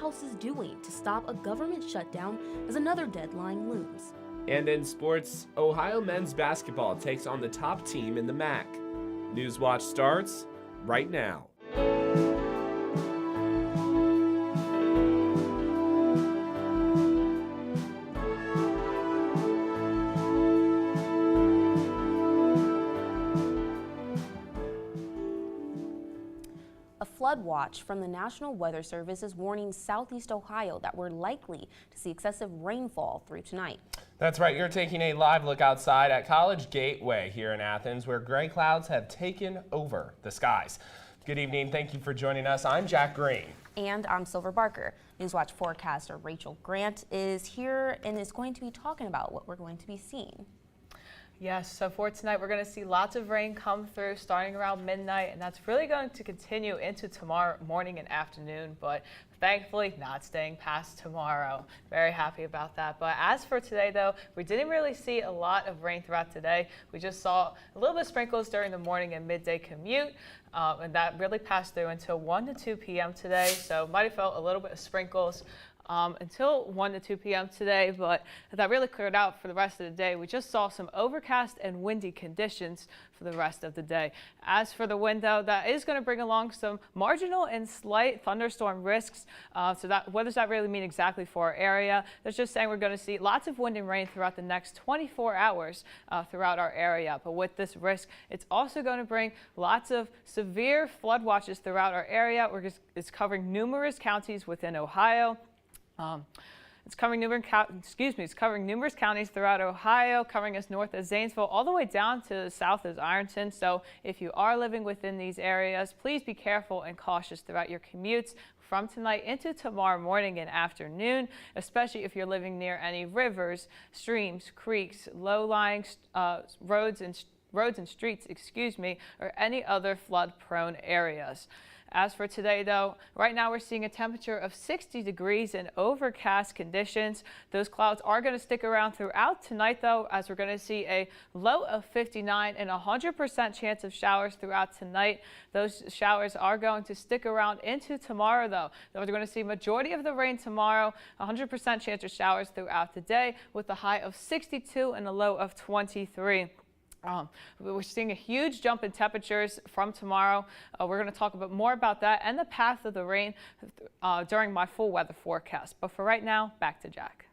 House is doing to stop a government shutdown as another deadline looms. And in sports, Ohio men's basketball takes on the top team in the MAC. Newswatch starts right now. A flood watch from the National Weather Service is warning southeast Ohio that we're likely to see excessive rainfall through tonight. That's right. You're taking a live look outside at College Gateway here in Athens, where gray clouds have taken over the skies. Good evening. Thank you for joining us. I'm Jack Green. And I'm Silver Barker. Newswatch forecaster Rachel Grant is here and is going to be talking about what we're going to be seeing. Yes, so for tonight, we're going to see lots of rain come through starting around midnight, and that's really going to continue into tomorrow morning and afternoon, but thankfully not staying past tomorrow. Very happy about that. But as for today, though, we didn't really see a lot of rain throughout today. We just saw a little bit of sprinkles during the morning and midday commute, and that really passed through until 1 to 2 p.m. today, so might have felt a little bit of sprinkles until 1 to 2 p.m. today, but that really cleared out for the rest of the day. We just saw some overcast and windy conditions for the rest of the day. As for the wind, though, that is going to bring along some marginal and slight thunderstorm risks. So that, what does that really mean exactly for our area? That's just saying we're going to see lots of wind and rain throughout the next 24 hours throughout our area. But with this risk, it's also going to bring lots of severe flood watches throughout our area. It's covering numerous counties within Ohio. It's covering numerous counties throughout Ohio, covering as north as Zanesville, all the way down to south as Ironton. So if you are living within these areas, please be careful and cautious throughout your commutes from tonight into tomorrow morning and afternoon, especially if you're living near any rivers, streams, creeks, low-lying roads and streets, or any other flood-prone areas. As for today, though, right now we're seeing a temperature of 60 degrees and overcast conditions. Those clouds are going to stick around throughout tonight, though, as we're going to see a low of 59 and 100% chance of showers throughout tonight. Those showers are going to stick around into tomorrow, though. We're going to see majority of the rain tomorrow, 100% chance of showers throughout the day, with a high of 62 and a low of 23. We're seeing a huge jump in temperatures from tomorrow. We're going to talk more about that and the path of the rain during my full weather forecast. But for right now, back to Jack.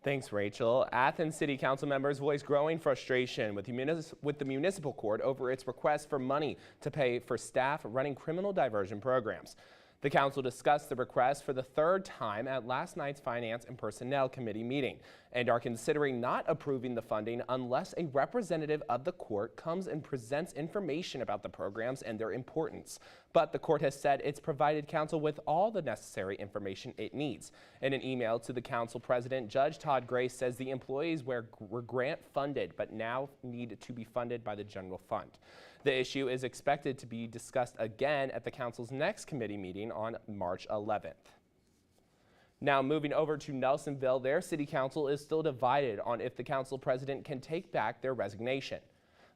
Thanks, Rachel. Athens City Council members voiced growing frustration with the municipal court over its request for money to pay for staff running criminal diversion programs. The council discussed the request for the third time at last night's Finance and Personnel Committee meeting and are considering not approving the funding unless a representative of the court comes and presents information about the programs and their importance. But the court has said it's provided council with all the necessary information it needs. In an email to the council president, Judge Todd Grace says the employees were grant funded but now need to be funded by the general fund. The issue is expected to be discussed again at the council's next committee meeting on March 11th. Now moving over to Nelsonville, their city council is still divided on if the council president can take back their resignation.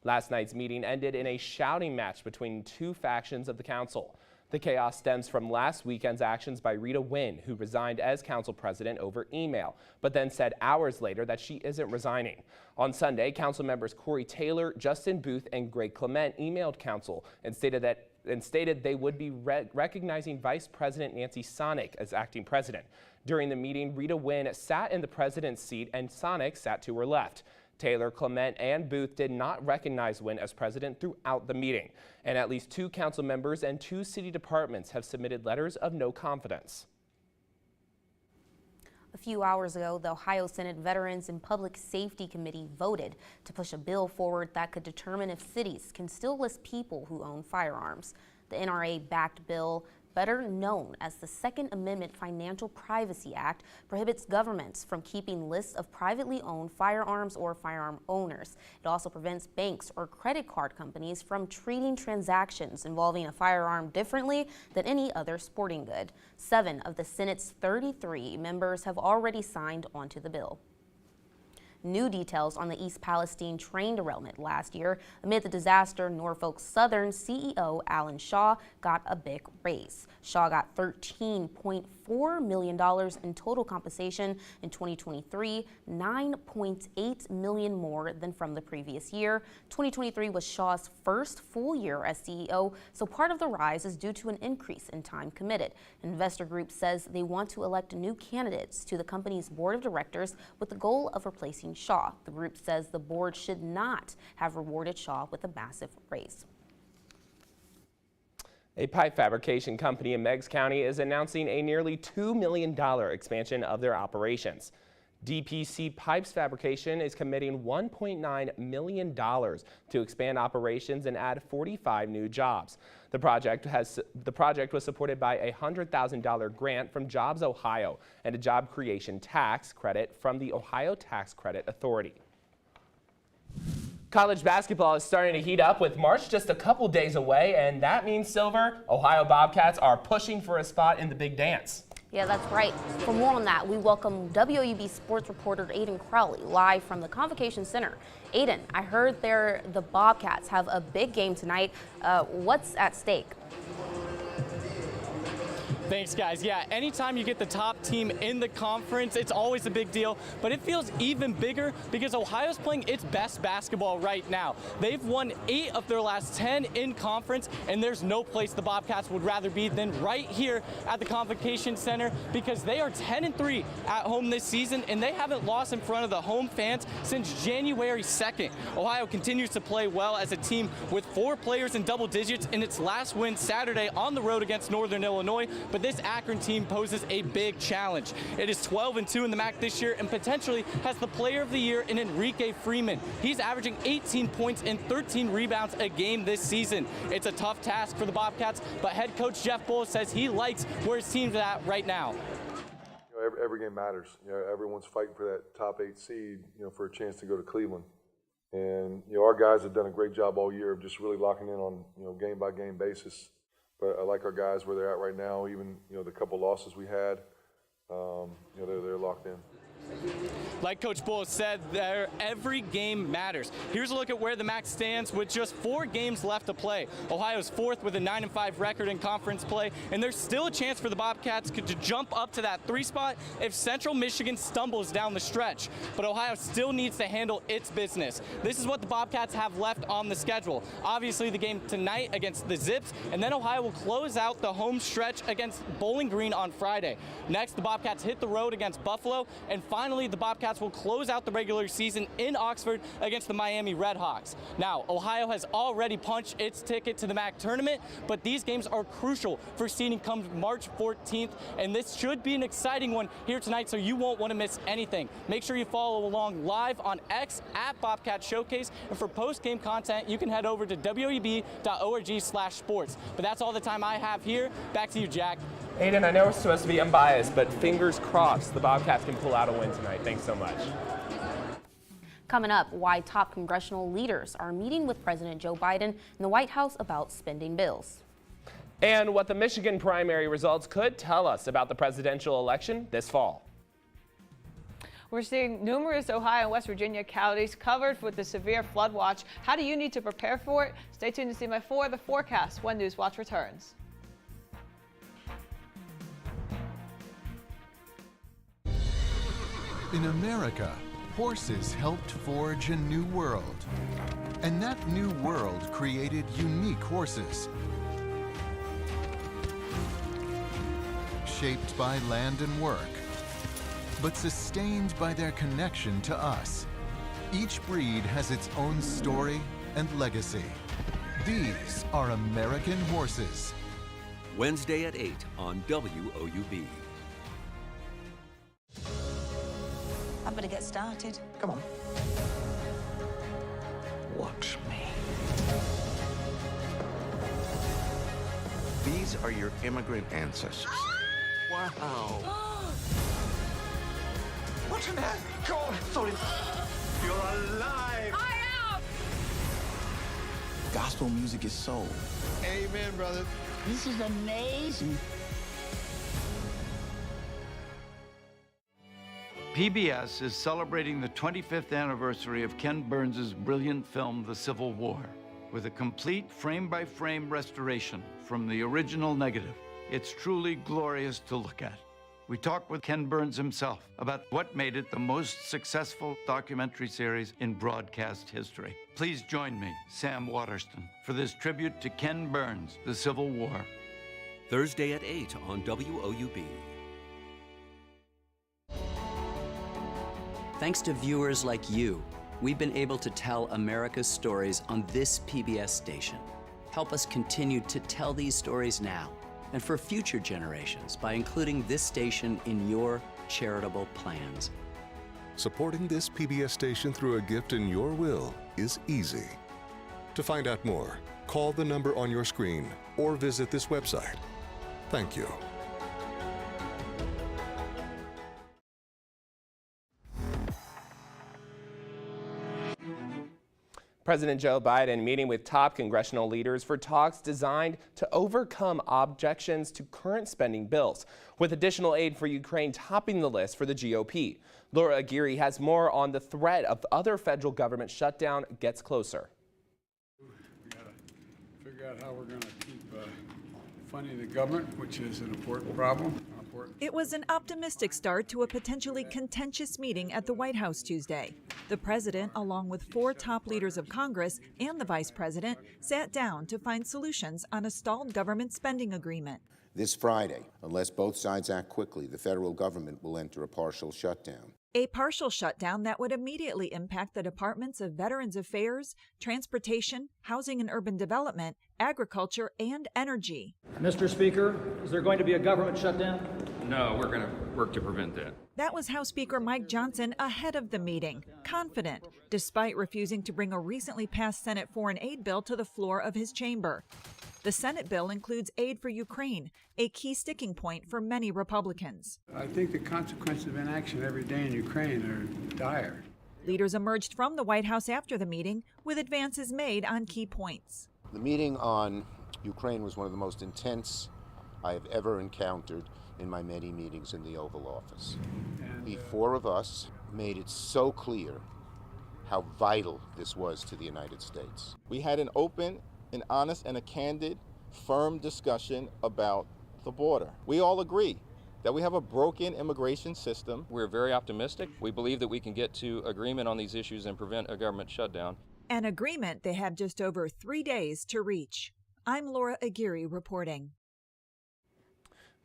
Last night's meeting ended in a shouting match between two factions of the council. The chaos stems from last weekend's actions by Rita Wynn, who resigned as council president over email, but then said hours later that she isn't resigning. On Sunday, council members Corey Taylor, Justin Booth, and Greg Clement emailed council and stated they would be recognizing Vice President Nancy Sonic as acting president. During the meeting, Rita Wynn sat in the president's seat and Sonic sat to her left. Taylor, Clement, and Booth did not recognize Wynn as president throughout the meeting, and at least 2 council members and 2 city departments have submitted letters of no confidence. A few hours ago, the Ohio Senate Veterans and Public Safety Committee voted to push a bill forward that could determine if cities can still list people who own firearms. The NRA-backed bill, better known as the Second Amendment Financial Privacy Act, prohibits governments from keeping lists of privately owned firearms or firearm owners. It also prevents banks or credit card companies from treating transactions involving a firearm differently than any other sporting good. 7 of the Senate's 33 members have already signed onto the bill. new details on the East Palestine train derailment last year. Amid the disaster, Norfolk Southern CEO Alan Shaw got a big raise. Shaw got $13.4 million in total compensation in 2023, $9.8 million more than from the previous year. 2023 was Shaw's first full year as CEO, so part of the rise is due to an increase in time committed. Investor Group says they want to elect new candidates to the company's board of directors with the goal of replacing Shaw. The group says the board should not have rewarded Shaw with a massive raise. A pipe fabrication company in Meigs County is announcing a nearly $2 million expansion of their operations. DPC Pipes Fabrication is committing $1.9 million to expand operations and add 45 new jobs. The project was supported by a $100,000 grant from Jobs Ohio and a job creation tax credit from the Ohio Tax Credit Authority. College basketball is starting to heat up with March just a couple days away, and that means, Silver, Ohio Bobcats are pushing for a spot in the big dance. Yeah, that's right. For more on that, we welcome WOUB sports reporter Aiden Crowley live from the Convocation Center. Aiden, I heard the Bobcats have a big game tonight. What's at stake? Thanks, guys. Yeah, anytime you get the top team in the conference, it's always a big deal, but it feels even bigger because Ohio's playing its best basketball right now. They've won 8 of their last 10 in conference, and there's no place the Bobcats would rather be than right here at the Convocation Center because they are 10-3 at home this season, and they haven't lost in front of the home fans since January 2nd. Ohio continues to play well as a team with 4 players in double digits in its last win Saturday on the road against Northern Illinois, but this Akron team poses a big challenge. It is 12-2 in the MAC this year and potentially has the player of the year in Enrique Freeman. He's averaging 18 points and 13 rebounds a game this season. It's a tough task for the Bobcats, but head coach Jeff Bull says he likes where his team's at right now. Every game matters. Everyone's fighting for that top 8 seed, for a chance to go to Cleveland. And, our guys have done a great job all year of just really locking in on, game-by-game basis. But I like our guys where they're at right now. Even the couple losses we had, they're locked in. Like Coach Bull said, every game matters. Here's a look at where the MAC stands with just 4 games left to play. Ohio's 4th with a 9-5 record in conference play, and there's still a chance for the Bobcats to jump up to that 3 spot if Central Michigan stumbles down the stretch. But Ohio still needs to handle its business. This is what the Bobcats have left on the schedule. Obviously, the game tonight against the Zips, and then Ohio will close out the home stretch against Bowling Green on Friday. Next, the Bobcats hit the road against Buffalo, and finally, the Bobcats will close out the regular season in Oxford against the Miami Redhawks. Now, Ohio has already punched its ticket to the MAC tournament, but these games are crucial for seeding come March 14th, and this should be an exciting one here tonight, so you won't want to miss anything. Make sure you follow along live on X at Bobcat Showcase, and for post-game content, you can head over to woeb.org/sports. But that's all the time I have here. Back to you, Jack. Aiden, I know we're supposed to be unbiased, but fingers crossed the Bobcats can pull out a win tonight. Thanks so much. Coming up, why top congressional leaders are meeting with President Joe Biden in the White House about spending bills. And what the Michigan primary results could tell us about the presidential election this fall. We're seeing numerous Ohio and West Virginia counties covered with the severe flood watch. How do you need to prepare for it? Stay tuned to see my the forecast when Newswatch returns. In America, horses helped forge a new world. And that new world created unique horses. Shaped by land and work, but sustained by their connection to us. Each breed has its own story and legacy. These are American horses. Wednesday at 8 on WOUB. I better get started. Come on. Watch me. These are your immigrant ancestors. Wow. What an act! God, sorry. You're alive! I am! Gospel music is soul. Amen, brother. This is amazing. PBS is celebrating the 25th anniversary of Ken Burns' brilliant film, The Civil War, with a complete frame-by-frame restoration from the original negative. It's truly glorious to look at. We talked with Ken Burns himself about what made it the most successful documentary series in broadcast history. Please join me, Sam Waterston, for this tribute to Ken Burns, The Civil War. Thursday at 8 on WOUB. Thanks to viewers like you, we've been able to tell America's stories on this PBS station. Help us continue to tell these stories now and for future generations by including this station in your charitable plans. Supporting this PBS station through a gift in your will is easy. To find out more, call the number on your screen or visit this website. Thank you. President Joe Biden meeting with top congressional leaders for talks designed to overcome objections to current spending bills, with additional aid for Ukraine topping the list for the GOP. Laura Aguirre has more on the threat of other federal government shutdown gets closer. We got to figure out how we're going to keep funding the government, which is an important problem. It was an optimistic start to a potentially contentious meeting at the White House Tuesday. The president, along with 4 top leaders of Congress and the vice president, sat down to find solutions on a stalled government spending agreement. This Friday, unless both sides act quickly, the federal government will enter a partial shutdown. A partial shutdown that would immediately impact the departments of Veterans Affairs, Transportation, Housing and Urban Development, Agriculture, and Energy. Mr. Speaker, is there going to be a government shutdown? No, we're going to work to prevent that. That was House Speaker Mike Johnson ahead of the meeting, confident, despite refusing to bring a recently passed Senate foreign aid bill to the floor of his chamber. The Senate bill includes aid for Ukraine, a key sticking point for many Republicans. I think the consequences of inaction every day in Ukraine are dire. Leaders emerged from the White House after the meeting with advances made on key points. The meeting on Ukraine was one of the most intense I have ever encountered in my many meetings in the Oval Office. The 4 of us made it so clear how vital this was to the United States. We had an open, an honest, and a candid, firm discussion about the border. We all agree that we have a broken immigration system. We're very optimistic. We believe that we can get to agreement on these issues and prevent a government shutdown. An agreement they have just over 3 days to reach. I'm Laura Aguirre reporting.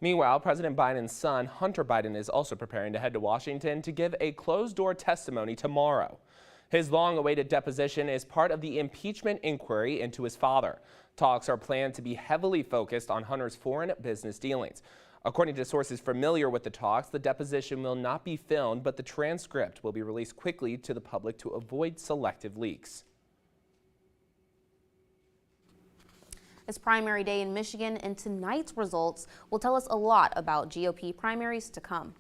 Meanwhile, President Biden's son, Hunter Biden, is also preparing to head to Washington to give a closed-door testimony tomorrow. His long-awaited deposition is part of the impeachment inquiry into his father. Talks are planned to be heavily focused on Hunter's foreign business dealings. According to sources familiar with the talks, the deposition will not be filmed, but the transcript will be released quickly to the public to avoid selective leaks. It's primary day in Michigan, and tonight's results will tell us a lot about GOP primaries to come.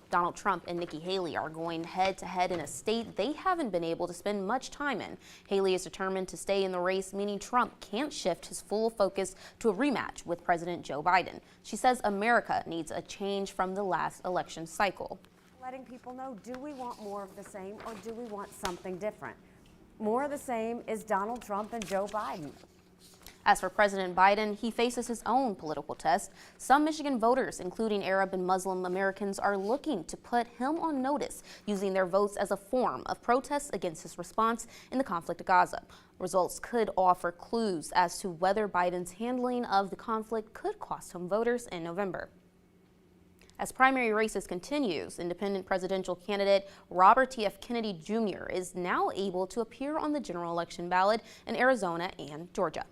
Donald Trump and Nikki Haley are going head-to-head in a state they haven't been able to spend much time in. Haley is determined to stay in the race, meaning Trump can't shift his full focus to a rematch with President Joe Biden. She says America needs a change from the last election cycle. Letting people know, do we want more of the same or do we want something different? More of the same is Donald Trump and Joe Biden. As for President Biden, he faces his own political test. Some Michigan voters, including Arab and Muslim Americans, are looking to put him on notice, using their votes as a form of protest against his response in the conflict in Gaza. Results could offer clues as to whether Biden's handling of the conflict could cost him voters in November. As primary races continues, independent presidential candidate Robert T.F. Kennedy Jr. is now able to appear on the general election ballot in Arizona and Georgia.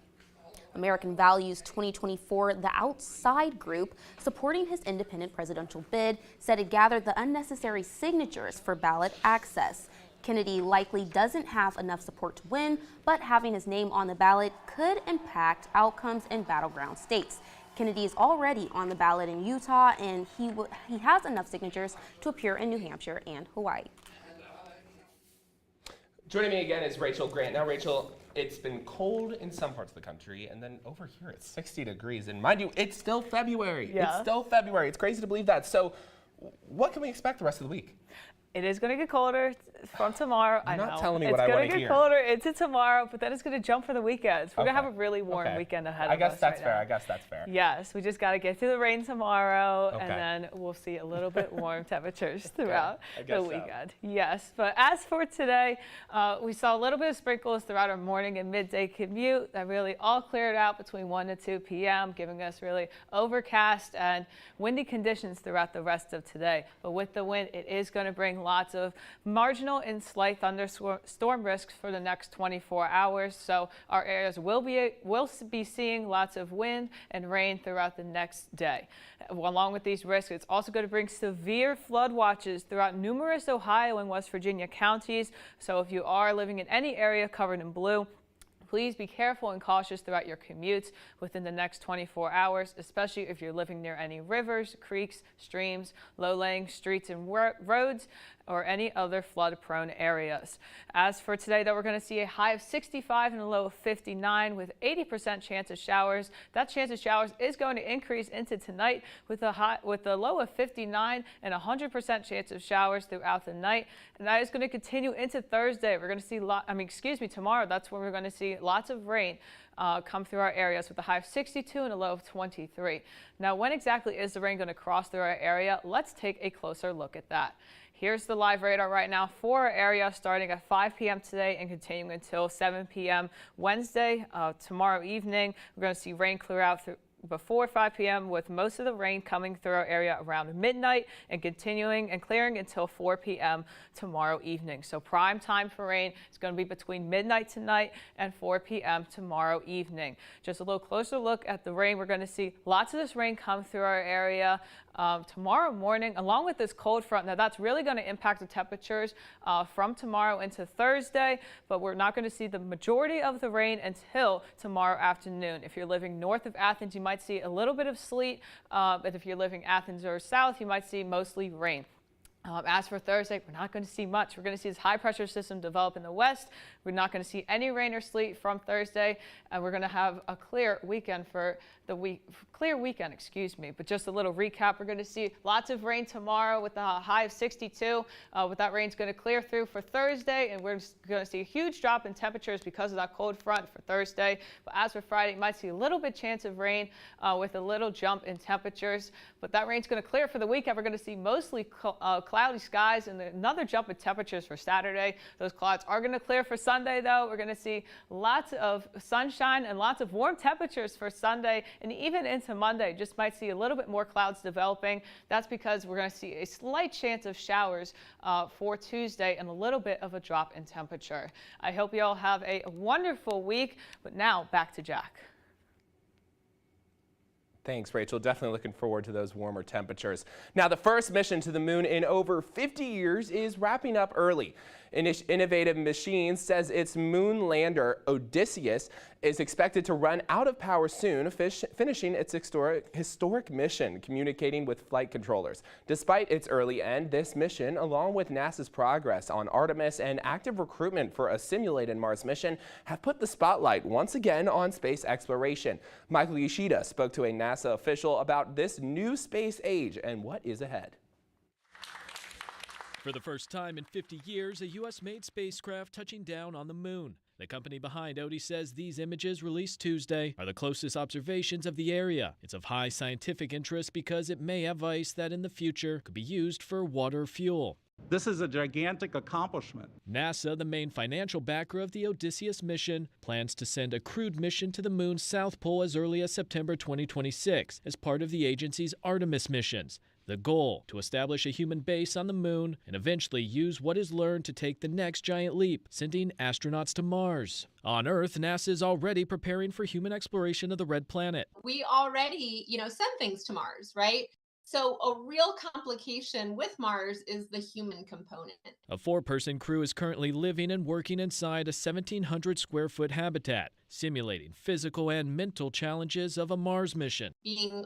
American Values 2024, the outside group supporting his independent presidential bid, said it gathered the unnecessary signatures for ballot access. Kennedy likely doesn't have enough support to win, but having his name on the ballot could impact outcomes in battleground states. Kennedy is already on the ballot in Utah, and he has enough signatures to appear in New Hampshire and Hawaii. Joining me again is Rachel Grant. Now, Rachel, it's been cold in some parts of the country, and then over here it's 60 degrees. And mind you, it's still February. Yeah. It's still February. It's crazy to believe that. So what can we expect the rest of the week? It is going to get colder from tomorrow. You're I know. not telling me what I want to hear. It's going to get colder into tomorrow, but then it's going to jump for the weekends. We're going to have a really warm Okay. weekend ahead I of guess us that's right fair. now. I guess that's fair. Yes, we just got to get through the rain tomorrow, Okay. and then we'll see a little bit warm temperatures throughout I guess the so. weekend. Yes, but as for today, we saw a little bit of sprinkles throughout our morning and midday commute. That really all cleared out between 1 to 2 p.m., giving us really overcast and windy conditions throughout the rest of today. But with the wind, it is going to bring lots of marginal and slight thunderstorm risks for the next 24 hours. So our areas will be seeing lots of wind and rain throughout the next day. Along with these risks, it's also going to bring severe flood watches throughout numerous Ohio and West Virginia counties. So if you are living in any area covered in blue, please be careful and cautious throughout your commutes within the next 24 hours, especially if you're living near any rivers, creeks, streams, low-lying streets and roads, or any other flood-prone areas. As for today, though, we're going to see a high of 65 and a low of 59 with 80% chance of showers. That chance of showers is going to increase into tonight with a low of 59 and 100% chance of showers throughout the night. And that is going to continue into Thursday. We're going to see tomorrow. That's when we're going to see lots of rain come through our areas with a high of 62 and a low of 23. Now, when exactly is the rain going to cross through our area? Let's take a closer look at that. Here's the live radar right now for our area starting at 5 p.m. today and continuing until 7 p.m. Wednesday. Tomorrow evening, we're going to see rain clear out before 5 p.m. with most of the rain coming through our area around midnight and continuing and clearing until 4 p.m. tomorrow evening. So prime time for rain is going to be between midnight tonight and 4 p.m. tomorrow evening. Just a little closer look at the rain. We're going to see lots of this rain come through our area tomorrow morning, along with this cold front. Now, that's really going to impact the temperatures from tomorrow into Thursday, but we're not going to see the majority of the rain until tomorrow afternoon. If you're living north of Athens, you might see a little bit of sleet, but if you're living Athens or south, you might see mostly rain. As for Thursday, we're not going to see much. We're going to see this high pressure system develop in the west. We're not going to see any rain or sleet from Thursday, and we're going to have a clear weekend for the week. But just a little recap, we're going to see lots of rain tomorrow with a high of 62. But that rain's going to clear through for Thursday, and we're going to see a huge drop in temperatures because of that cold front for Thursday. But as for Friday, you might see a little bit chance of rain with a little jump in temperatures. But that rain's going to clear for the weekend. We're going to see mostly cloudy skies and another jump in temperatures for Saturday. Those clouds are going to clear for Sunday, though. We're going to see lots of sunshine and lots of warm temperatures for Sunday, and even into Monday. Just might see a little bit more clouds developing. That's because we're going to see a slight chance of showers for Tuesday and a little bit of a drop in temperature. I hope you all have a wonderful week, but now back to Jack. Thanks, Rachel. Definitely looking forward to those warmer temperatures. Now, the first mission to the moon in over 50 years is wrapping up early. Innovative Machines says its moon lander, Odysseus, is expected to run out of power soon, finishing its historic mission, communicating with flight controllers. Despite its early end, this mission, along with NASA's progress on Artemis and active recruitment for a simulated Mars mission, have put the spotlight once again on space exploration. Michael Yoshida spoke to a NASA official about this new space age and what is ahead. For the first time in 50 years, a U.S.-made spacecraft touching down on the moon. The company behind ODI says these images released Tuesday are the closest observations of the area. It's of high scientific interest because it may have ice that in the future could be used for water fuel. This is a gigantic accomplishment. NASA, the main financial backer of the Odysseus mission, plans to send a crewed mission to the moon's south pole as early as September 2026 as part of the agency's Artemis missions. The goal, to establish a human base on the moon and eventually use what is learned to take the next giant leap, sending astronauts to Mars. On Earth, NASA is already preparing for human exploration of the red planet. We already, send things to Mars, right? So a real complication with Mars is the human component. A 4-person crew is currently living and working inside a 1,700 square foot habitat, simulating physical and mental challenges of a Mars mission. Being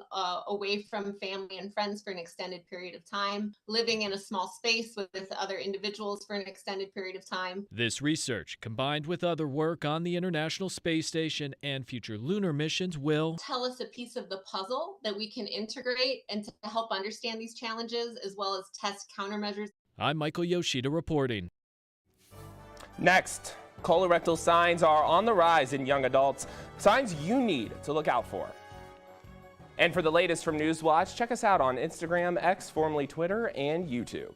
away from family and friends for an extended period of time, living in a small space with other individuals for an extended period of time. This research, combined with other work on the International Space Station and future lunar missions, will tell us a piece of the puzzle that we can integrate and to help understand these challenges, as well as test countermeasures. I'm Michael Yoshida reporting. Next, colorectal signs are on the rise in young adults, signs you need to look out for. And for the latest from Newswatch, check us out on Instagram, X, formerly Twitter, and YouTube.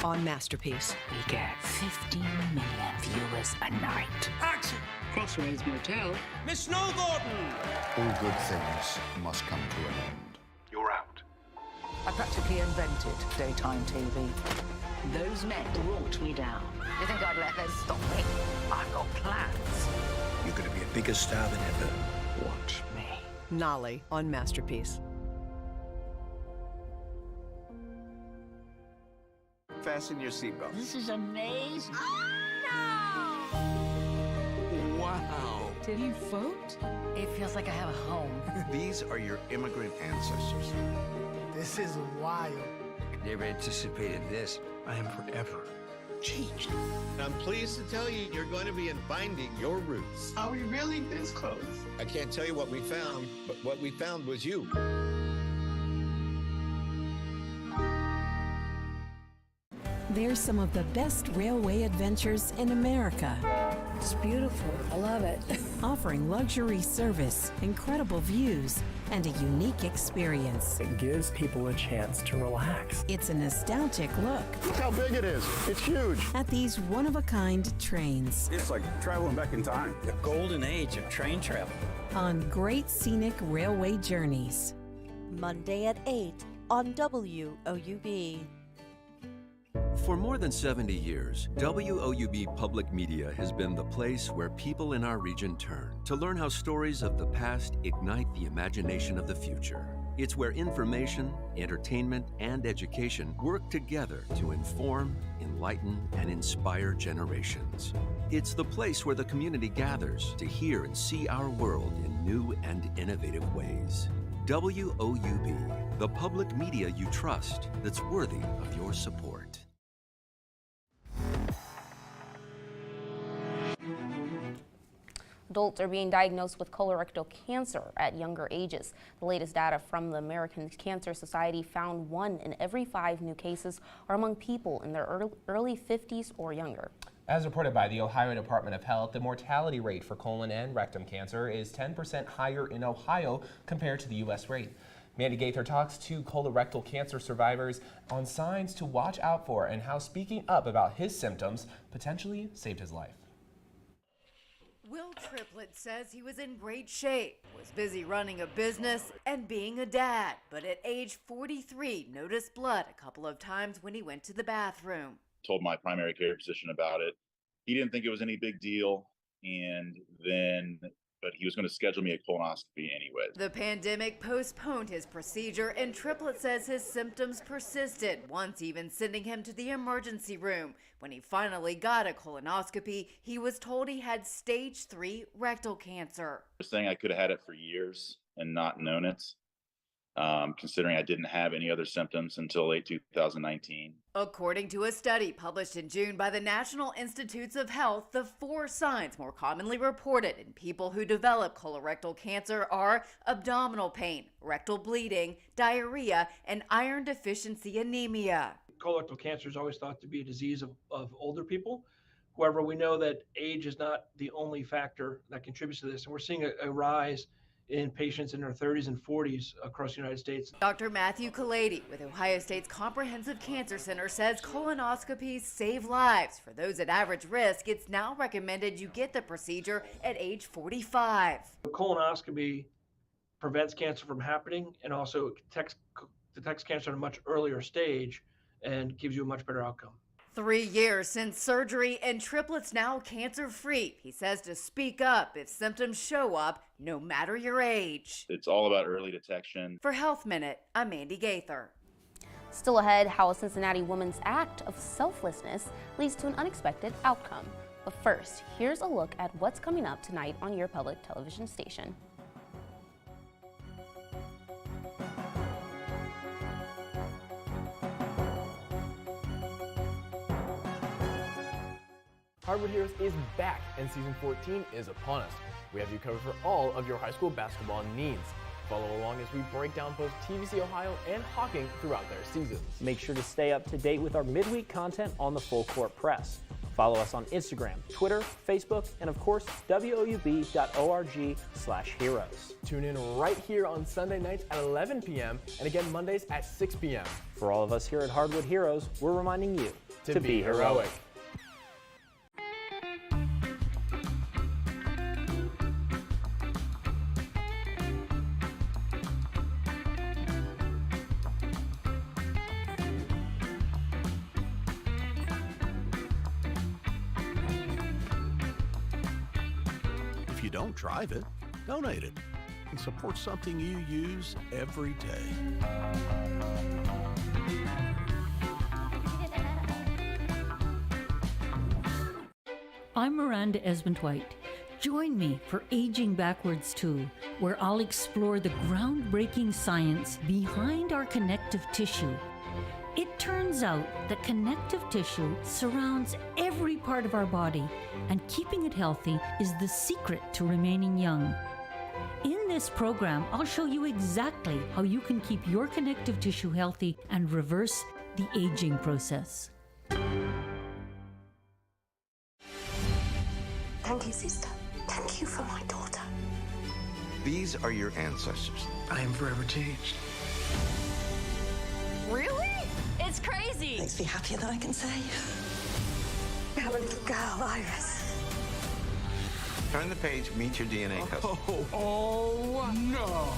On Masterpiece, we get 15 million viewers a night. Action! Crossroads Motel. Miss Snow Gordon! All good things must come to an end. You're out. I practically invented daytime TV. Those men brought me down. You think I'd let them stop me? I've got plans. You're going to be a bigger star than ever. Watch me. Nolly on Masterpiece. Fasten your seatbelt. This is amazing. Wow. Did you vote? It feels like I have a home. These are your immigrant ancestors. This is wild. Never anticipated this. I am forever changed. I'm pleased to tell you you're going to be finding your roots. Are we really this close? I can't tell you what we found, but what we found was you. There's some of the best railway adventures in America. It's beautiful. I love it. Offering luxury service, incredible views, and a unique experience. It gives people a chance to relax. It's a nostalgic look. Look how big it is. It's huge. At these one-of-a-kind trains. It's like traveling back in time. The golden age of train travel. On great scenic railway journeys. Monday at 8 on WOUB. For more than 70 years, WOUB Public Media has been the place where people in our region turn to learn how stories of the past ignite the imagination of the future. It's where information, entertainment, and education work together to inform, enlighten, and inspire generations. It's the place where the community gathers to hear and see our world in new and innovative ways. WOUB, the public media you trust that's worthy of your support. Adults are being diagnosed with colorectal cancer at younger ages. The latest data from the American Cancer Society found 1 in every 5 new cases are among people in their early 50s or younger. As reported by the Ohio Department of Health, the mortality rate for colon and rectum cancer is 10% higher in Ohio compared to the U.S. rate. Mandy Gaither talks to colorectal cancer survivors on signs to watch out for and how speaking up about his symptoms potentially saved his life. Will Triplett says he was in great shape, was busy running a business and being a dad, but at age 43 noticed blood a couple of times when he went to the bathroom. Told my primary care physician about it. He didn't think it was any big deal, but he was going to schedule me a colonoscopy anyway. The pandemic postponed his procedure, and Triplett says his symptoms persisted, once even sending him to the emergency room. When he finally got a colonoscopy, he was told he had stage 3 rectal cancer. They're saying I could have had it for years and not known it, considering I didn't have any other symptoms until late 2019. According to a study published in June by the National Institutes of Health, the 4 signs more commonly reported in people who develop colorectal cancer are abdominal pain, rectal bleeding, diarrhea, and iron deficiency anemia. Colorectal cancer is always thought to be a disease of older people. However, we know that age is not the only factor that contributes to this, and we're seeing a rise in patients in their 30s and 40s across the United States. Dr. Matthew Kalady with Ohio State's Comprehensive Cancer Center says colonoscopies save lives. For those at average risk, it's now recommended you get the procedure at age 45. Colonoscopy prevents cancer from happening and also detects cancer at a much earlier stage and gives you a much better outcome. 3 years since surgery, and Triplett's now cancer-free. He says to speak up if symptoms show up, no matter your age. It's all about early detection. For Health Minute, I'm Mandy Gaither. Still ahead, how a Cincinnati woman's act of selflessness leads to an unexpected outcome. But first, here's a look at what's coming up tonight on your public television station. Hardwood Heroes is back, and season 14 is upon us. We have you covered for all of your high school basketball needs. Follow along as we break down both TVC Ohio and Hawking throughout their seasons. Make sure to stay up to date with our midweek content on the Full Court Press. Follow us on Instagram, Twitter, Facebook, and of course, woub.org/heroes. Tune in right here on Sunday nights at 11 p.m. and again Mondays at 6 p.m. For all of us here at Hardwood Heroes, we're reminding you to be heroic. If you don't drive it, donate it and support something you use every day. I'm Miranda Esmond-White. Join me for Aging Backwards 2, where I'll explore the groundbreaking science behind our connective tissue. It turns out that connective tissue surrounds every part of our body, and keeping it healthy is the secret to remaining young. In this program, I'll show you exactly how you can keep your connective tissue healthy and reverse the aging process. Thank you, sister. Thank you for my daughter. These are your ancestors. I am forever changed. Really? It's crazy. Makes me happier than I can say. We have a little girl, Iris. Turn the page, meet your DNA cousin. Oh no!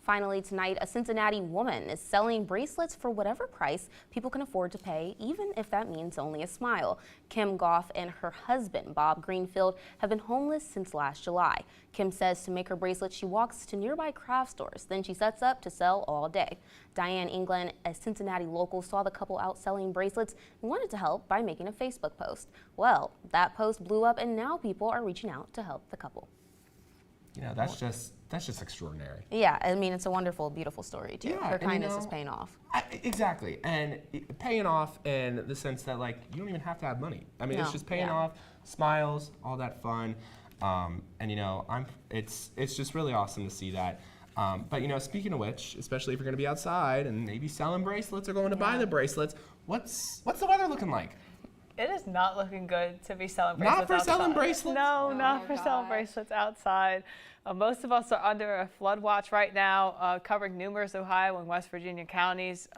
Finally tonight, a Cincinnati woman is selling bracelets for whatever price people can afford to pay, even if that means only a smile. Kim Goff and her husband, Bob Greenfield, have been homeless since last July. Kim says to make her bracelets, she walks to nearby craft stores. Then she sets up to sell all day. Diane England, a Cincinnati local, saw the couple out selling bracelets and wanted to help by making a Facebook post. Well, that post blew up and now people are reaching out to help the couple. You know, that's just extraordinary. Yeah, I mean, it's a wonderful, beautiful story too. Yeah, her kindness you know, is paying off. Exactly, and paying off in the sense that, like, you don't even have to have money. I mean, it's just paying off, smiles, all that fun, and you know, it's just really awesome to see that. But you know, speaking of which, especially if you're going to be outside and maybe selling bracelets or going to buy the bracelets, what's the weather looking like? It is not looking good to be selling bracelets Not for outside. selling bracelets? No, not for selling bracelets outside. Most of us are under a flood watch right now, covering numerous Ohio and West Virginia counties.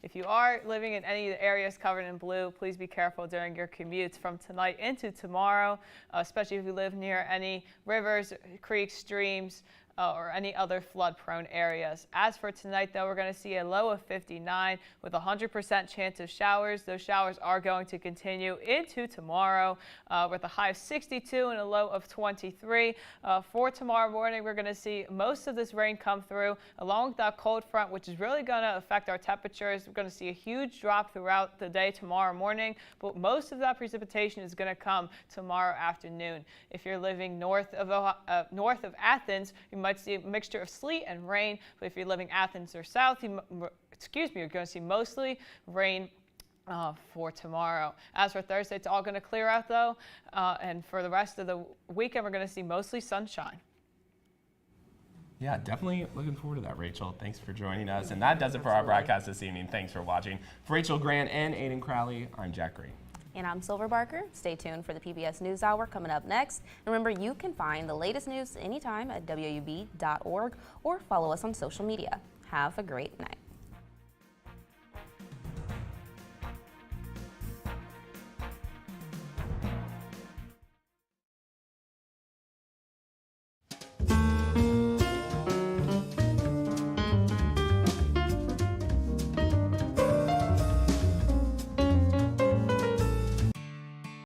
If you are living in any of the areas covered in blue, please be careful during your commutes from tonight into tomorrow, especially if you live near any rivers, creeks, streams, or any other flood-prone areas. As for tonight, though, we're going to see a low of 59 with a 100% chance of showers. Those showers are going to continue into tomorrow with a high of 62 and a low of 23. For tomorrow morning, we're going to see most of this rain come through, along with that cold front, which is really going to affect our temperatures. We're going to see a huge drop throughout the day tomorrow morning, but most of that precipitation is going to come tomorrow afternoon. If you're living north of Athens, you might see a mixture of sleet and rain, but if you're living Athens or south, you're going to see mostly rain for tomorrow. As for Thursday, it's all going to clear out though, and for the rest of the weekend, we're going to see mostly sunshine. Yeah, definitely looking forward to that, Rachel. Thanks for joining us. And that does it for our broadcast this evening. Thanks for watching. For Rachel Grant and Aiden Crowley, I'm Jack Green. And I'm Silver Barker. Stay tuned for the PBS NewsHour coming up next. And remember, you can find the latest news anytime at WOUB.org or follow us on social media. Have a great night.